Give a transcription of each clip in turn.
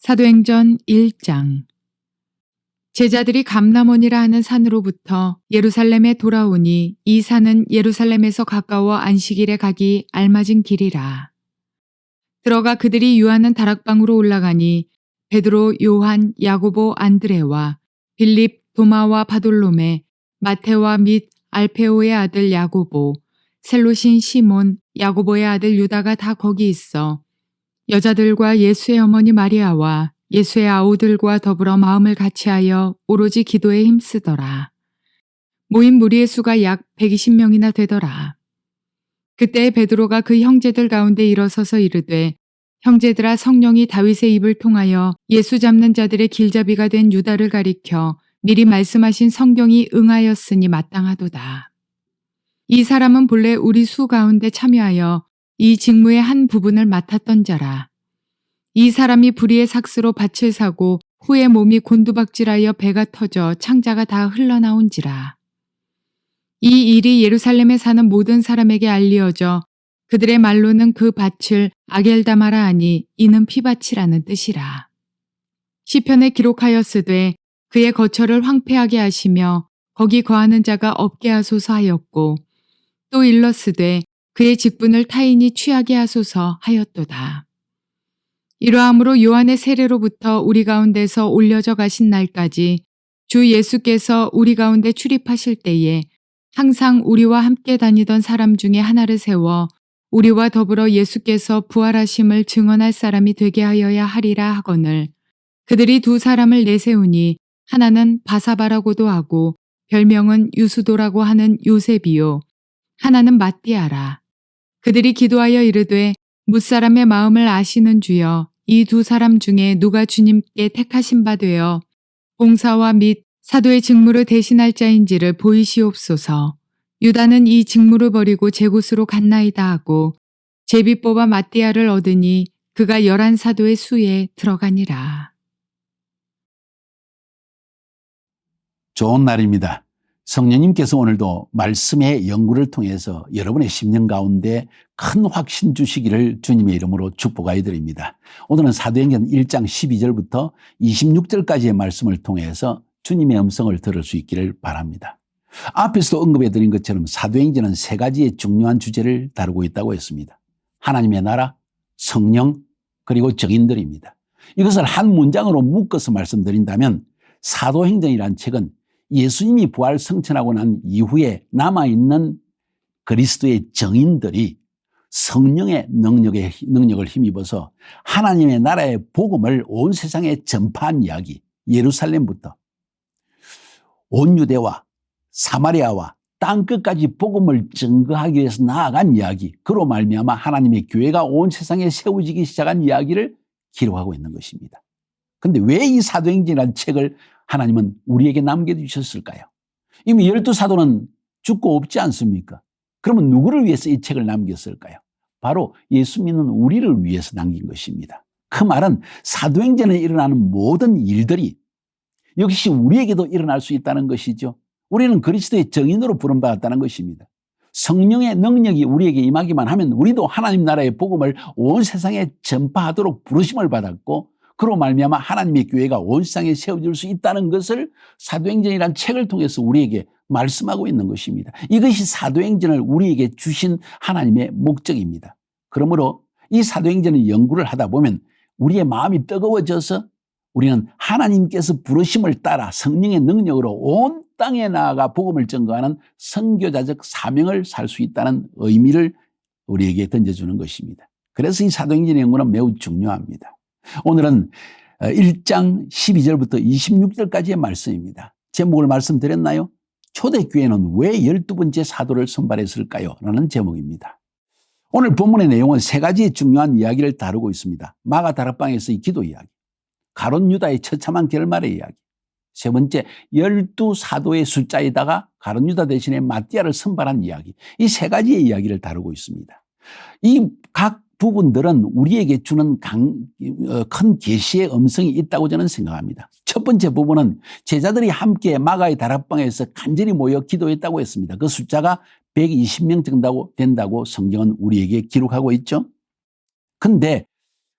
사도행전 1장. 제자들이 감람원이라 하는 산으로부터 예루살렘에 돌아오니 이 산은 예루살렘에서 가까워 안식일에 가기 알맞은 길이라. 들어가 그들이 유하는 다락방으로 올라가니 베드로, 요한, 야고보, 안드레와 빌립, 도마와 바돌로메, 마테와 및 알페오의 아들 야고보, 셀롯인 시몬, 야고보의 아들 유다가 다 거기 있어 여자들과 예수의 어머니 마리아와 예수의 아우들과 더불어 마음을 같이하여 오로지 기도에 힘쓰더라. 모인 무리의 수가 약 120명이나 되더라. 그때 베드로가 그 형제들 가운데 일어서서 이르되, 형제들아, 성령이 다윗의 입을 통하여 예수 잡는 자들의 길잡이가 된 유다를 가리켜 미리 말씀하신 성경이 응하였으니 마땅하도다. 이 사람은 본래 우리 수 가운데 참여하여 이 직무의 한 부분을 맡았던 자라. 이 사람이 불의의 삭스로 밭을 사고 후에 몸이 곤두박질하여 배가 터져 창자가 다 흘러나온지라. 이 일이 예루살렘에 사는 모든 사람에게 알리어져 그들의 말로는 그 밭을 아겔다마라 하니 이는 피밭이라는 뜻이라. 시편에 기록하였으되 그의 거처를 황폐하게 하시며 거기 거하는 자가 없게 하소서 하였고, 또 일렀으되 그의 직분을 타인이 취하게 하소서 하였도다. 이러함으로 요한의 세례로부터 우리 가운데서 올려져 가신 날까지 주 예수께서 우리 가운데 출입하실 때에 항상 우리와 함께 다니던 사람 중에 하나를 세워 우리와 더불어 예수께서 부활하심을 증언할 사람이 되게 하여야 하리라 하거늘, 그들이 두 사람을 내세우니 하나는 바사바라고도 하고 별명은 유수도라고 하는 요셉이요, 하나는 마띠아라. 그들이 기도하여 이르되, 뭇사람의 마음을 아시는 주여, 이 두 사람 중에 누가 주님께 택하신 바 되어 봉사와 및 사도의 직무를 대신할 자인지를 보이시옵소서. 유다는 이 직무를 버리고 제 곳으로 갔나이다 하고 제비 뽑아 마띠아를 얻으니 그가 11사도의 수에 들어가니라. 좋은 날입니다. 성령님께서 오늘도 말씀의 연구를 통해서 여러분의 심령 가운데 큰 확신 주시기를 주님의 이름으로 축복하여 드립니다. 오늘은 사도행전 1장 12절부터 26절까지의 말씀을 통해서 주님의 음성을 들을 수 있기를 바랍니다. 앞에서도 언급해 드린 것처럼 사도행전은 세 가지의 중요한 주제를 다루고 있다고 했습니다. 하나님의 나라, 성령, 그리고 증인들입니다. 이것을 한 문장으로 묶어서 말씀드린다면 사도행전이라는 책은 예수님이 부활 성천하고 난 이후에 남아있는 그리스도의 증인들이 성령의 능력을 힘입어서 하나님의 나라의 복음을 온 세상에 전파한 이야기, 예루살렘부터 온 유대와 사마리아와 땅끝까지 복음을 증거하기 위해서 나아간 이야기, 그로 말미암아 하나님의 교회가 온 세상에 세워지기 시작한 이야기를 기록하고 있는 것입니다. 그런데 왜 이 사도행전이라는 책을 하나님은 우리에게 남겨주셨을까요? 이미 12사도는 죽고 없지 않습니까? 그러면 누구를 위해서 이 책을 남겼을까요? 바로 예수 믿는 우리를 위해서 남긴 것입니다. 그 말은 사도행전에 일어나는 모든 일들이 역시 우리에게도 일어날 수 있다는 것이죠. 우리는 그리스도의 증인으로 부름받았다는 것입니다. 성령의 능력이 우리에게 임하기만 하면 우리도 하나님 나라의 복음을 온 세상에 전파하도록 부르심을 받았고, 그로 말미암아 하나님의 교회가 온 세상에 세워질 수 있다는 것을 사도행전이라는 책을 통해서 우리에게 말씀하고 있는 것입니다. 이것이 사도행전을 우리에게 주신 하나님의 목적입니다. 그러므로 이 사도행전의 연구를 하다 보면 우리의 마음이 뜨거워져서 우리는 하나님께서 부르심을 따라 성령의 능력으로 온 땅에 나아가 복음을 증거하는 선교자적 사명을 살 수 있다는 의미를 우리에게 던져주는 것입니다. 그래서 이 사도행전의 연구는 매우 중요합니다. 오늘은 1장 12절부터 26절까지의 말씀입니다. 제목을 말씀드렸나요? 초대교회는 왜 12번째 사도를 선발했을까요? 라는 제목입니다. 오늘 본문의 내용은 세 가지의 중요한 이야기를 다루고 있습니다. 마가 다락방에서의 기도 이야기, 가룟 유다의 처참한 결말의 이야기, 세 번째 12사도의 숫자에다가 가룟 유다 대신에 마띠아를 선발한 이야기, 이 세 가지의 이야기를 다루고 있습니다. 이 각 부분들은 우리에게 주는 큰 계시의 음성이 있다고 저는 생각합니다. 첫 번째 부분은 제자들이 함께 마가의 다락방에서 간절히 모여 기도했다고 했습니다. 그 숫자가 120명 정도 된다고 성경은 우리에게 기록하고 있죠. 그런데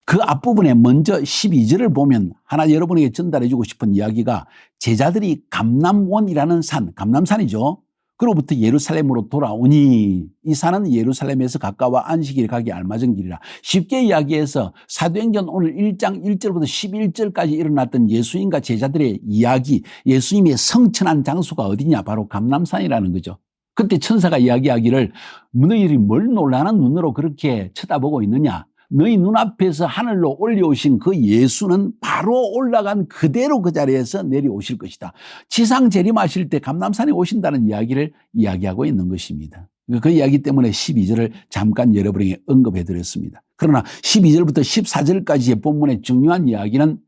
그 앞부분에 먼저 12절을 보면 하나 여러분에게 전달해 주고 싶은 이야기가 제자들이 감람원이라는 산, 감람산이죠. 그로부터 예루살렘으로 돌아오니 이 산은 예루살렘에서 가까워 안식일에 가기 알맞은 길이라. 쉽게 이야기해서 사도행전 오늘 1장 1절부터 11절까지 일어났던 예수님과 제자들의 이야기, 예수님의 성천한 장소가 어디냐? 바로 감람산이라는 거죠. 그때 천사가 이야기하기를 너희들이 뭘 놀라는 눈으로 그렇게 쳐다보고 있느냐? 너희 눈앞에서 하늘로 올려오신 그 예수는 바로 올라간 그대로 그 자리에서 내려오실 것이다. 지상 재림하실 때 감람산에 오신다는 이야기를 이야기하고 있는 것입니다. 그 이야기 때문에 12절을 잠깐 여러분에게 언급해 드렸습니다. 그러나 12절부터 14절까지의 본문의 중요한 이야기는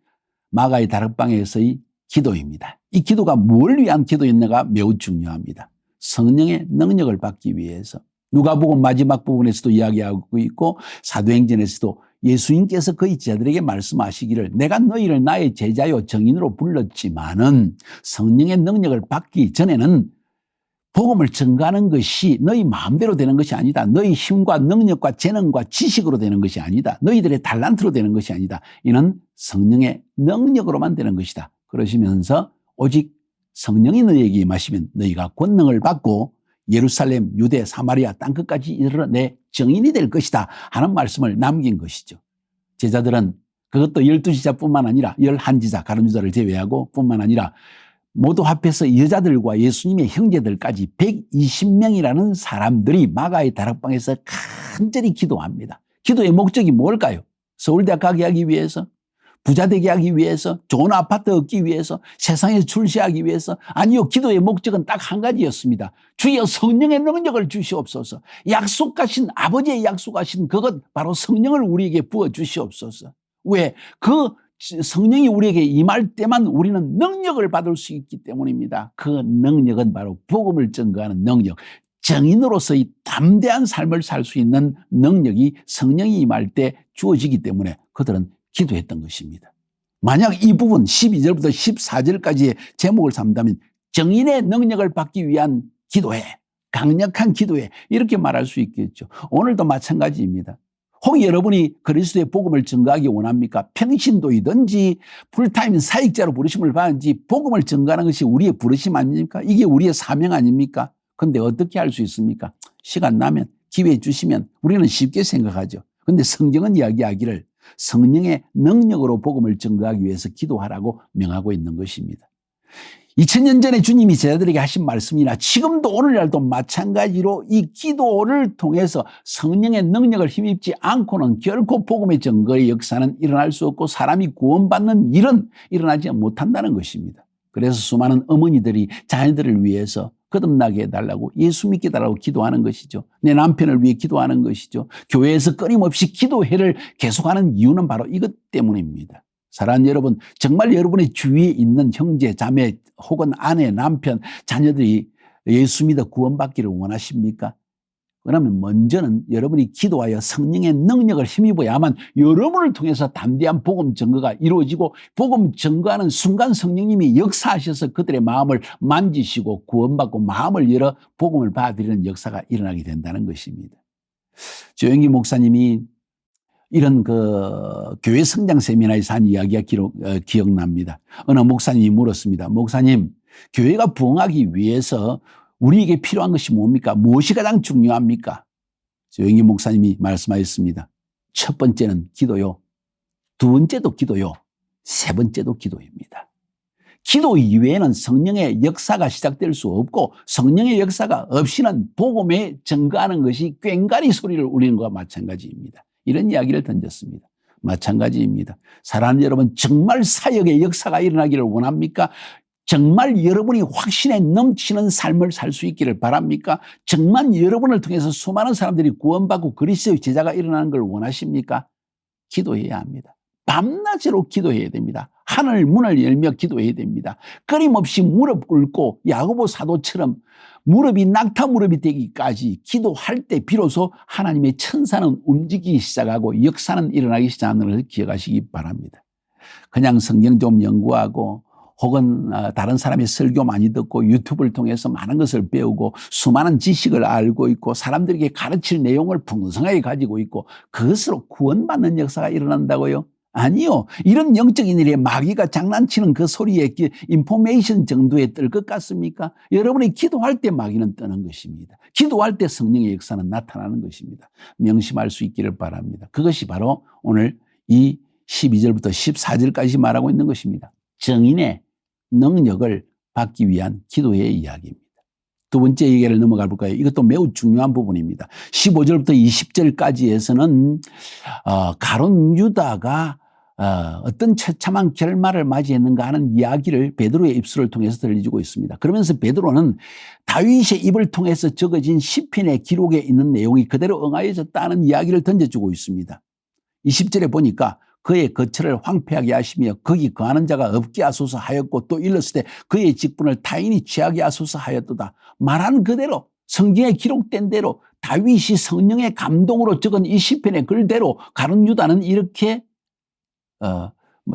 마가의 다락방에서의 기도입니다. 이 기도가 뭘 위한 기도였는가 매우 중요합니다. 성령의 능력을 받기 위해서. 누가복음 마지막 부분에서도 이야기하고 있고 사도행전에서도 예수님께서 그의 제자들에게 말씀하시기를 내가 너희를 나의 제자요 증인으로 불렀지만은 성령의 능력을 받기 전에는 복음을 전가하는 것이 너희 마음대로 되는 것이 아니다. 너희 힘과 능력과 재능과 지식으로 되는 것이 아니다. 너희들의 달란트로 되는 것이 아니다. 이는 성령의 능력으로만 되는 것이다. 그러시면서 오직 성령이 너희에게 임하시면 너희가 권능을 받고 예루살렘, 유대, 사마리아 땅끝까지 이르러 내 증인이 될 것이다 하는 말씀을 남긴 것이죠. 제자들은 그것도 12지자뿐만 아니라 11지자, 가룟유다를 제외하고 뿐만 아니라 모두 합해서 여자들과 예수님의 형제들까지 120명이라는 사람들이 마가의 다락방에서 간절히 기도합니다. 기도의 목적이 뭘까요? 서울대학 가게 하기 위해서? 부자 되게 하기 위해서? 좋은 아파트 얻기 위해서? 세상에 출세하기 위해서? 아니요. 기도의 목적은 딱 한 가지였습니다. 주여 성령의 능력을 주시옵소서. 약속하신 아버지의 약속하신 그것 바로 성령을 우리에게 부어 주시옵소서. 왜? 그 성령이 우리에게 임할 때만 우리는 능력을 받을 수 있기 때문입니다. 그 능력은 바로 복음을 전가하는 능력. 정인으로서의 담대한 삶을 살 수 있는 능력이 성령이 임할 때 주어지기 때문에 그들은 기도했던 것입니다. 만약 이 부분 12절부터 14절까지의 제목을 삼다면 정인의 능력을 받기 위한 기도회, 강력한 기도회 이렇게 말할 수 있겠죠. 오늘도 마찬가지입니다. 혹 여러분이 그리스도의 복음을 전가하기 원합니까? 평신도이든지 풀타임 사역자로 부르심을 받은지 복음을 전가하는 것이 우리의 부르심 아닙니까? 이게 우리의 사명 아닙니까? 그런데 어떻게 할 수 있습니까? 시간 나면 기회 주시면 우리는 쉽게 생각하죠. 그런데 성경은 이야기하기를 성령의 능력으로 복음을 전가하기 위해서 기도하라고 명하고 있는 것입니다. 2000년 전에 주님이 제자들에게 하신 말씀이나 지금도 오늘날도 마찬가지로 이 기도를 통해서 성령의 능력을 힘입지 않고는 결코 복음의 증거의 역사는 일어날 수 없고 사람이 구원받는 일은 일어나지 못한다는 것입니다. 그래서 수많은 어머니들이 자녀들을 위해서 거듭나게 해달라고 예수 믿게 해달라고 기도하는 것이죠. 내 남편을 위해 기도하는 것이죠. 교회에서 끊임없이 기도회를 계속하는 이유는 바로 이것 때문입니다. 사랑하는 여러분, 정말 여러분의 주위에 있는 형제, 자매 혹은 아내, 남편, 자녀들이 예수 믿어 구원받기를 원하십니까? 그러면 먼저는 여러분이 기도하여 성령의 능력을 힘입어야만 여러분을 통해서 담대한 복음 증거가 이루어지고 복음 증거하는 순간 성령님이 역사하셔서 그들의 마음을 만지시고 구원받고 마음을 열어 복음을 받아들이는 역사가 일어나게 된다는 것입니다. 조영기 목사님이 이런 교회 성장 세미나에서 한 이야기가 기억납니다. 어느 목사님이 물었습니다. 목사님, 교회가 부흥하기 위해서 우리에게 필요한 것이 뭡니까? 무엇이 가장 중요합니까? 조영기 목사님이 말씀하셨습니다. 첫 번째는 기도요. 두 번째도 기도요. 세 번째도 기도입니다. 기도 이외에는 성령의 역사가 시작될 수 없고 성령의 역사가 없이는 복음에 증거하는 것이 꽹과리 소리를 울리는 것과 마찬가지입니다. 이런 이야기를 던졌습니다. 마찬가지입니다. 사랑하는 여러분, 정말 사역의 역사가 일어나기를 원합니까? 정말 여러분이 확신에 넘치는 삶을 살 수 있기를 바랍니까? 정말 여러분을 통해서 수많은 사람들이 구원받고 그리스도의 제자가 일어나는 걸 원하십니까? 기도해야 합니다. 밤낮으로 기도해야 됩니다. 하늘 문을 열며 기도해야 됩니다. 끊임없이 무릎 꿇고 야고보 사도처럼 무릎이 낙타 무릎이 되기까지 기도할 때 비로소 하나님의 천사는 움직이기 시작하고 역사는 일어나기 시작하는 것을 기억하시기 바랍니다. 그냥 성경 좀 연구하고 혹은 다른 사람의 설교 많이 듣고 유튜브를 통해서 많은 것을 배우고 수많은 지식을 알고 있고 사람들에게 가르칠 내용을 풍성하게 가지고 있고 그것으로 구원받는 역사가 일어난다고요? 아니요. 이런 영적인 일에 마귀가 장난치는 그 소리에 인포메이션 정도에 뜰 것 같습니까? 여러분이 기도할 때 마귀는 뜨는 것입니다. 기도할 때 성령의 역사는 나타나는 것입니다. 명심할 수 있기를 바랍니다. 그것이 바로 오늘 이 12절부터 14절까지 말하고 있는 것입니다. 정인의 능력을 받기 위한 기도의 이야기입니다. 두 번째 얘기를 넘어가 볼까요? 이것도 매우 중요한 부분입니다. 15절부터 20절까지에서는 가룟 유다가 어떤 처참한 결말을 맞이했는가 하는 이야기를 베드로의 입술을 통해서 들려주고 있습니다. 그러면서 베드로는 다윗의 입을 통해서 적어진 시편의 기록에 있는 내용이 그대로 응하여졌다는 이야기를 던져주고 있습니다. 20절에 보니까 그의 거처를 황폐하게 하시며 거기 거하는 자가 없게 하소서 하였고 또 일렀을 때 그의 직분을 타인이 취하게 하소서 하였도다. 말한 그대로 성경에 기록된 대로 다윗이 성령의 감동으로 적은 이 시편의 글대로 가룟 유다는 이렇게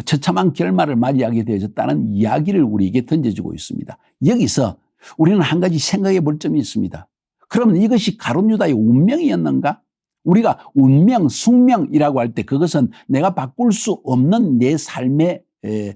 처참한 결말을 맞이하게 되어졌다는 이야기를 우리에게 던져주고 있습니다. 여기서 우리는 한 가지 생각해 볼 점이 있습니다. 그러면 이것이 가룟 유다의 운명이었는가? 우리가 운명, 숙명이라고 할 때 그것은 내가 바꿀 수 없는 내 삶의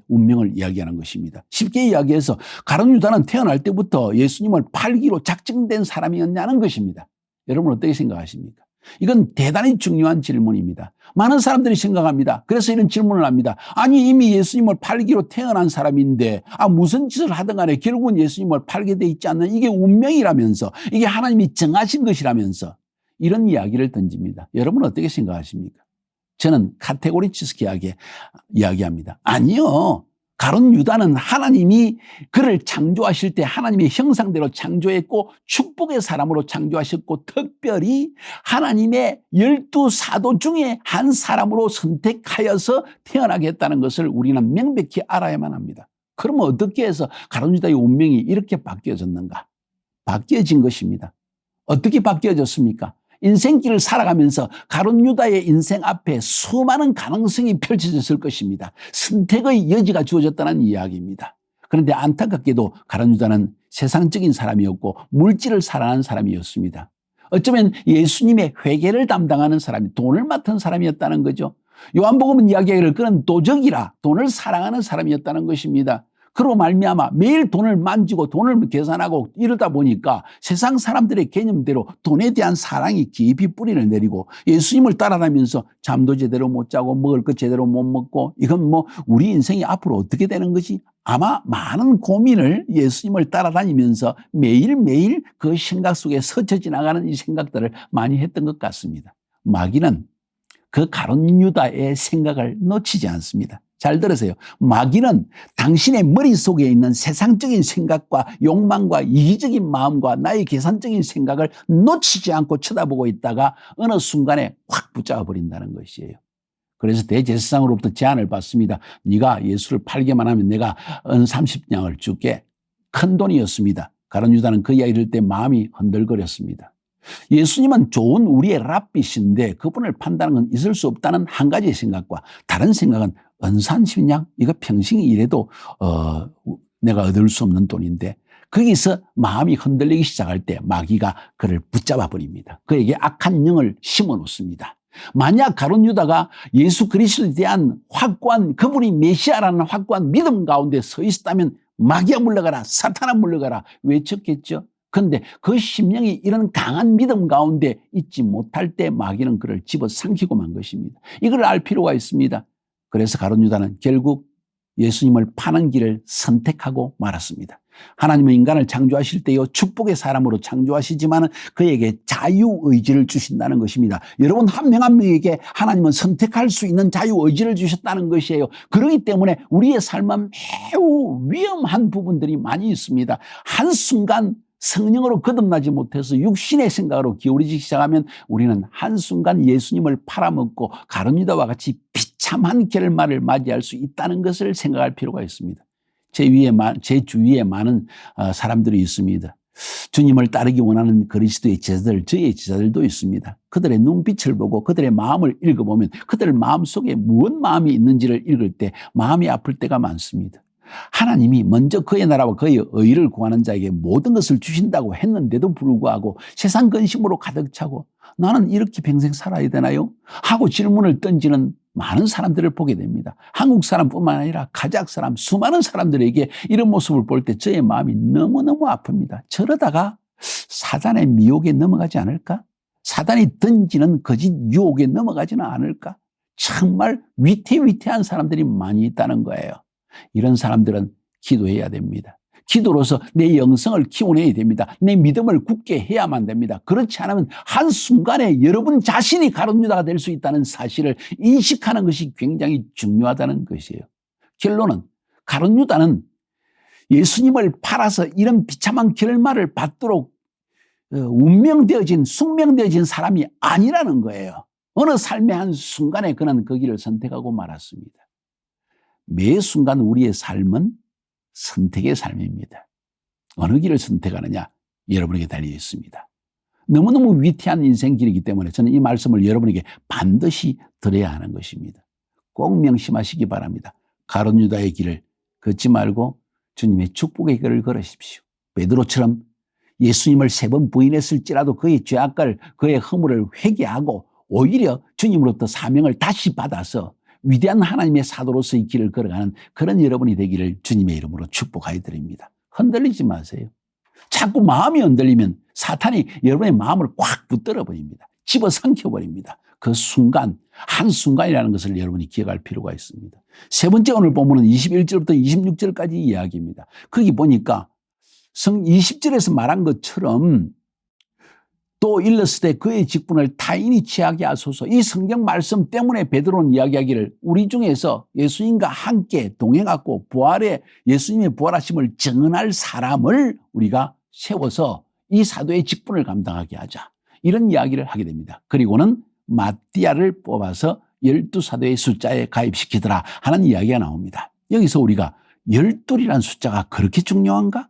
운명을 이야기하는 것입니다. 쉽게 이야기해서 가룟 유다는 태어날 때부터 예수님을 팔기로 작정된 사람이었냐는 것입니다. 여러분 어떻게 생각하십니까? 이건 대단히 중요한 질문입니다. 많은 사람들이 생각합니다. 그래서 이런 질문을 합니다. 아니 이미 예수님을 팔기로 태어난 사람인데 무슨 짓을 하든 간에 결국은 예수님을 팔게 돼 있지 않는 이게 운명이라면서 이게 하나님이 정하신 것이라면서 이런 이야기를 던집니다. 여러분 어떻게 생각하십니까? 저는 카테고리치스키하게 이야기합니다. 아니요. 가룟 유다는 하나님이 그를 창조하실 때 하나님의 형상대로 창조했고 축복의 사람으로 창조하셨고 특별히 하나님의 12사도 중에 한 사람으로 선택하여서 태어나게 했다는 것을 우리는 명백히 알아야만 합니다. 그러면 어떻게 해서 가룟 유다의 운명이 이렇게 바뀌어졌는가? 바뀌어진 것입니다. 어떻게 바뀌어졌습니까? 인생길을 살아가면서 가룟 유다의 인생 앞에 수많은 가능성이 펼쳐졌을 것입니다. 선택의 여지가 주어졌다는 이야기입니다. 그런데 안타깝게도 가룟 유다는 세상적인 사람이었고 물질을 사랑하는 사람이었습니다. 어쩌면 예수님의 회계를 담당하는 사람이 돈을 맡은 사람이었다는 거죠. 요한복음은 이야기하기를 그는 도적이라 돈을 사랑하는 사람이었다는 것입니다. 그로 말미암아 매일 돈을 만지고 돈을 계산하고 이러다 보니까 세상 사람들의 개념대로 돈에 대한 사랑이 깊이 뿌리를 내리고 예수님을 따라다니면서 잠도 제대로 못 자고 먹을 것 제대로 못 먹고 이건 우리 인생이 앞으로 어떻게 되는 거지? 아마 많은 고민을 예수님을 따라다니면서 매일매일 그 생각 속에 스쳐 지나가는 이 생각들을 많이 했던 것 같습니다. 마귀는 그 가룟 유다의 생각을 놓치지 않습니다. 잘 들으세요. 마귀는 당신의 머릿속에 있는 세상적인 생각과 욕망과 이기적인 마음과 나의 계산적인 생각을 놓치지 않고 쳐다보고 있다가 어느 순간에 확 붙잡아 버린다는 것이에요. 그래서 대제사장으로부터 제안을 받습니다. 네가 예수를 팔게만 하면 내가 은 30냥을 줄게. 큰 돈이었습니다. 가룟 유다는 그 이야기를 들을 때 마음이 흔들거렸습니다. 예수님은 좋은 우리의 랍비신데 그분을 판다는 건 있을 수 없다는 한 가지의 생각과 다른 생각은 은산 10냥? 이거 평생 일해도 내가 얻을 수 없는 돈인데 거기서 마음이 흔들리기 시작할 때 마귀가 그를 붙잡아 버립니다. 그에게 악한 영을 심어 놓습니다. 만약 가룟 유다가 예수 그리스도에 대한 확고한 그분이 메시아라는 확고한 믿음 가운데 서 있었다면 마귀야 물러가라 사탄아 물러가라 외쳤겠죠. 그런데 그 심령이 이런 강한 믿음 가운데 있지 못할 때 마귀는 그를 집어삼키고 만 것입니다. 이걸 알 필요가 있습니다. 그래서 가룟 유다는 결국 예수님을 파는 길을 선택하고 말았습니다. 하나님은 인간을 창조하실 때요 축복의 사람으로 창조하시지만 그에게 자유의지를 주신다는 것입니다. 여러분 한 명 한 명에게 하나님은 선택할 수 있는 자유의지를 주셨다는 것이에요. 그렇기 때문에 우리의 삶은 매우 위험한 부분들이 많이 있습니다. 한순간 성령으로 거듭나지 못해서 육신의 생각으로 기울이기 시작하면 우리는 한순간 예수님을 팔아먹고 가룟 유다와 같이 비참한 결말을 맞이할 수 있다는 것을 생각할 필요가 있습니다. 제 주위에 많은 사람들이 있습니다. 주님을 따르기 원하는 그리스도의 제자들, 저의 제자들도 있습니다. 그들의 눈빛을 보고 그들의 마음을 읽어보면 그들 마음속에 무슨 마음이 있는지를 읽을 때 마음이 아플 때가 많습니다. 하나님이 먼저 그의 나라와 그의 의를 구하는 자에게 모든 것을 주신다고 했는데도 불구하고 세상 근심으로 가득 차고 나는 이렇게 평생 살아야 되나요? 하고 질문을 던지는 많은 사람들을 보게 됩니다. 한국 사람뿐만 아니라 카자흐 사람, 수많은 사람들에게 이런 모습을 볼 때 저의 마음이 너무너무 아픕니다. 저러다가 사단의 미혹에 넘어가지 않을까? 사단이 던지는 거짓 유혹에 넘어가지는 않을까? 정말 위태위태한 사람들이 많이 있다는 거예요. 이런 사람들은 기도해야 됩니다. 기도로서 내 영성을 키워내야 됩니다. 내 믿음을 굳게 해야만 됩니다. 그렇지 않으면 한순간에 여러분 자신이 가룟유다가 될 수 있다는 사실을 인식하는 것이 굉장히 중요하다는 것이에요. 결론은 가룟유다는 예수님을 팔아서 이런 비참한 결말을 받도록 운명되어진, 숙명되어진 사람이 아니라는 거예요. 어느 삶의 한 순간에 그는 그 길을 선택하고 말았습니다. 매 순간 우리의 삶은 선택의 삶입니다. 어느 길을 선택하느냐 여러분에게 달려 있습니다. 너무너무 위태한 인생길이기 때문에 저는 이 말씀을 여러분에게 반드시 드려야 하는 것입니다. 꼭 명심하시기 바랍니다. 가룟유다의 길을 걷지 말고 주님의 축복의 길을 걸으십시오. 베드로처럼 예수님을 3번 부인했을지라도 그의 죄악을, 그의 허물을 회개하고 오히려 주님으로부터 사명을 다시 받아서 위대한 하나님의 사도로서의 길을 걸어가는 그런 여러분이 되기를 주님의 이름으로 축복하여 드립니다. 흔들리지 마세요. 자꾸 마음이 흔들리면 사탄이 여러분의 마음을 꽉 붙들어 버립니다. 집어삼켜버립니다. 그 순간, 한순간이라는 것을 여러분이 기억할 필요가 있습니다. 세 번째 오늘 본문은 21절부터 26절까지 이야기입니다. 거기 보니까 20절에서 말한 것처럼 또 일렀을 때 그의 직분을 타인이 취하게 하소서. 이 성경 말씀 때문에 베드로는 이야기하기를 우리 중에서 예수님과 함께 동행하고 예수님의 부활하심을 증언할 사람을 우리가 세워서 이 사도의 직분을 감당하게 하자. 이런 이야기를 하게 됩니다. 그리고는 마띠아를 뽑아서 12사도의 숫자에 가입시키더라 하는 이야기가 나옵니다. 여기서 우리가 12이라는 숫자가 그렇게 중요한가?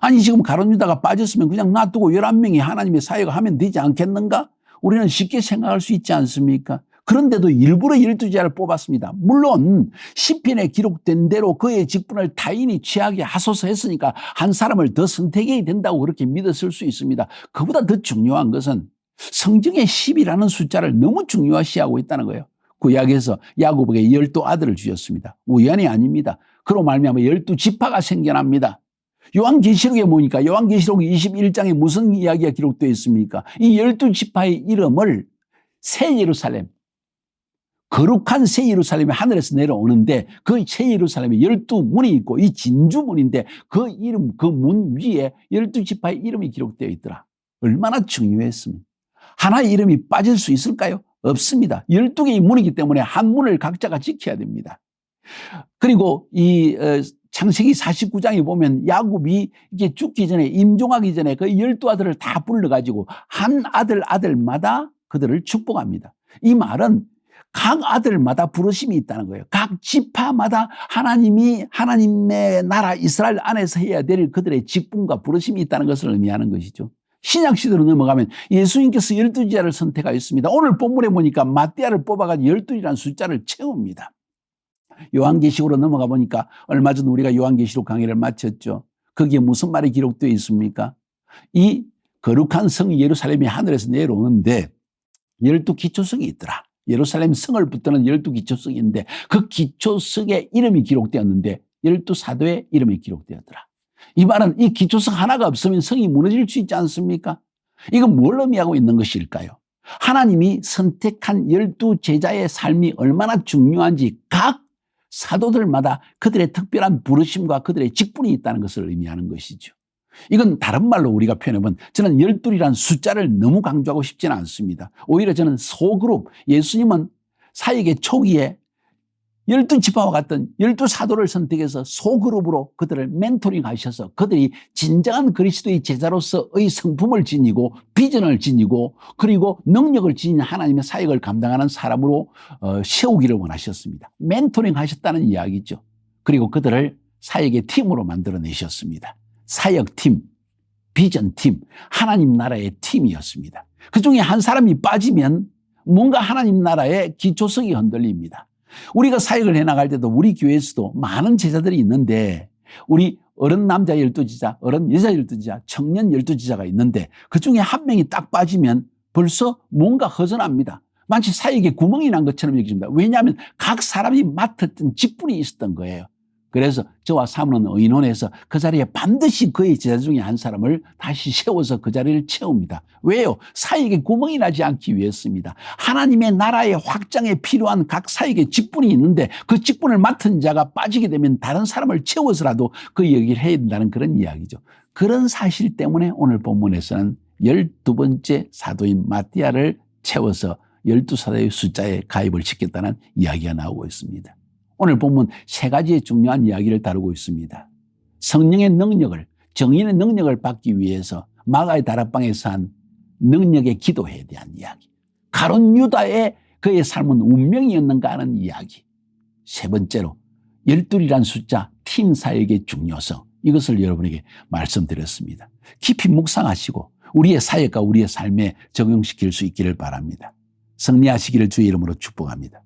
아니 지금 가룟유다가 빠졌으면 그냥 놔두고 11명이 하나님의 사역을 하면 되지 않겠는가? 우리는 쉽게 생각할 수 있지 않습니까? 그런데도 일부러 12제자를 뽑았습니다. 물론 시편에 기록된 대로 그의 직분을 타인이 취하게 하소서 했으니까 한 사람을 더 선택해야 된다고 그렇게 믿었을 수 있습니다. 그보다 더 중요한 것은 성경의 10이라는 숫자를 너무 중요시하고 있다는 거예요. 구약에서 야곱에게 12아들을 주셨습니다. 우연이 아닙니다. 그로 말미암아 12지파가 생겨납니다. 요한계시록에 보니까 요한계시록 21장에 무슨 이야기가 기록되어 있습니까? 이 12지파의 이름을 새 예루살렘, 거룩한 새 예루살렘이 하늘에서 내려오는데 그 새 예루살렘에 12문이 있고 이 진주문인데 그 이름, 그 문 위에 12지파의 이름이 기록되어 있더라. 얼마나 중요했습니까? 하나의 이름이 빠질 수 있을까요? 없습니다. 12개의 문이기 때문에 한 문을 각자가 지켜야 됩니다. 그리고 이 창세기 49장에 보면 야곱이 이게 죽기 전에 임종하기 전에 그 12아들을 다 불러가지고 한 아들마다 그들을 축복합니다. 이 말은 각 아들마다 부르심이 있다는 거예요. 각 지파마다 하나님의 나라 이스라엘 안에서 해야 될 그들의 직분과 부르심이 있다는 것을 의미하는 것이죠. 신약시대로 넘어가면 예수님께서 12제자를 선택하였습니다. 오늘 본문에 보니까 마띠아를 뽑아가지고 12이라는 숫자를 채웁니다. 요한계시록으로 넘어가 보니까 얼마 전 우리가 요한계시록 강의를 마쳤죠. 거기에 무슨 말이 기록되어 있습니까? 이 거룩한 성 예루살렘이 하늘에서 내려오는데 12기초석이 있더라. 예루살렘 성을 붙드는 12기초석인데 그 기초석에 이름이 기록되었는데 12사도의 이름이 기록되었더라. 이 말은 이 기초석 하나가 없으면 성이 무너질 수 있지 않습니까? 이건 뭘 의미하고 있는 것일까요? 하나님이 선택한 12제자의 삶이 얼마나 중요한지 각 사도들마다 그들의 특별한 부르심과 그들의 직분이 있다는 것을 의미하는 것이죠. 이건 다른 말로 우리가 표현해보면 저는 12이라는 숫자를 너무 강조하고 싶지는 않습니다. 오히려 저는 소그룹, 예수님은 사역의 초기에 12지파와 같은 12사도를 선택해서 소그룹으로 그들을 멘토링 하셔서 그들이 진정한 그리스도의 제자로서의 성품을 지니고 비전을 지니고 그리고 능력을 지닌 하나님의 사역을 감당하는 사람으로 세우기를 원하셨습니다. 멘토링 하셨다는 이야기죠. 그리고 그들을 사역의 팀으로 만들어내셨습니다. 사역팀, 비전팀, 하나님 나라의 팀이었습니다. 그중에 한 사람이 빠지면 뭔가 하나님 나라의 기초성이 흔들립니다. 우리가 사역을 해나갈 때도 우리 교회에서도 많은 제자들이 있는데 우리 어른 남자 12지자, 어른 여자 12지자, 청년 12지자가 있는데 그중에 한 명이 딱 빠지면 벌써 뭔가 허전합니다. 마치 사역에 구멍이 난 것처럼 여겨집니다. 왜냐하면 각 사람이 맡았던 직분이 있었던 거예요. 그래서 저와 사모는 의논해서 그 자리에 반드시 그의 제자 중에 한 사람을 다시 세워서 그 자리를 채웁니다. 왜요? 사역에 구멍이 나지 않기 위해서입니다. 하나님의 나라의 확장에 필요한 각 사역의 직분이 있는데 그 직분을 맡은 자가 빠지게 되면 다른 사람을 채워서라도 그 얘기를 해야 된다는 그런 이야기죠. 그런 사실 때문에 오늘 본문에서는 12번째 사도인 마띠아를 채워서 12사도의 숫자에 가입을 시켰다는 이야기가 나오고 있습니다. 오늘 본문 세 가지의 중요한 이야기를 다루고 있습니다. 성령의 능력을, 정인의 능력을 받기 위해서 마가의 다락방에서 한 능력의 기도에 대한 이야기. 가룟 유다의 그의 삶은 운명이었는가 하는 이야기. 세 번째로 12이란 숫자, 팀 사역의 중요성. 이것을 여러분에게 말씀드렸습니다. 깊이 묵상하시고 우리의 사역과 우리의 삶에 적용시킬 수 있기를 바랍니다. 승리하시기를 주의 이름으로 축복합니다.